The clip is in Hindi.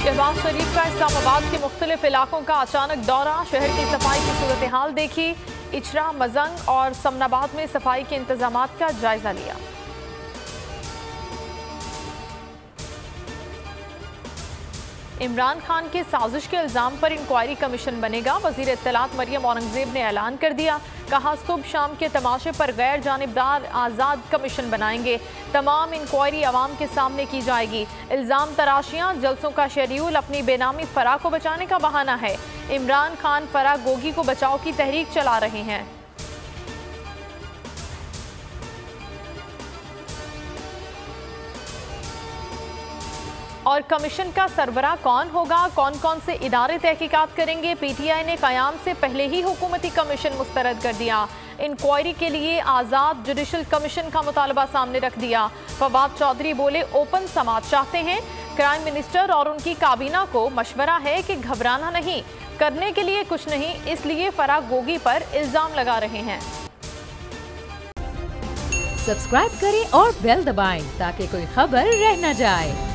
शहबाज शरीफ का इस्लामाबाद के मुख्तलिफ इलाकों का अचानक दौरा, शहर की सफाई की सूरत हाल देखी, इचरा, मजंग और समनाबाद में सफाई के इंतजामात का जायजा लिया। इमरान खान के साजिश के इल्जाम पर इंक्वायरी कमीशन बनेगा, वजीर इत्तलात मरियम औरंगजेब ने ऐलान कर दिया। कहा सुबह शाम के तमाशे पर गैर जानिबदार आज़ाद कमीशन बनाएंगे, तमाम इंक्वायरी अवाम के सामने की जाएगी। इल्जाम तराशियां, जलसों का शेड्यूल अपनी बेनामी फराह को बचाने का बहाना है। इमरान खान फराह गोगी को बचाव की तहरीक चला रहे हैं। और कमीशन का सरबराह कौन होगा, कौन कौन से इदारे तहकीकात करेंगे? पीटीआई ने क़याम से पहले ही हुकूमती कमीशन मुस्तरद कर दिया। इंक्वायरी के लिए आज़ाद जुडिशल कमीशन का मुतालबा सामने रख दिया। फवाद चौधरी बोले, ओपन समाअत चाहते हैं। क्राइम मिनिस्टर और उनकी काबीना को मशवरा है कि घबराना नहीं, करने के लिए कुछ नहीं, इसलिए फराह गोगी पर इल्जाम लगा रहे हैं। सब्सक्राइब करें और बेल दबाएं ताकि कोई खबर रह न जाए।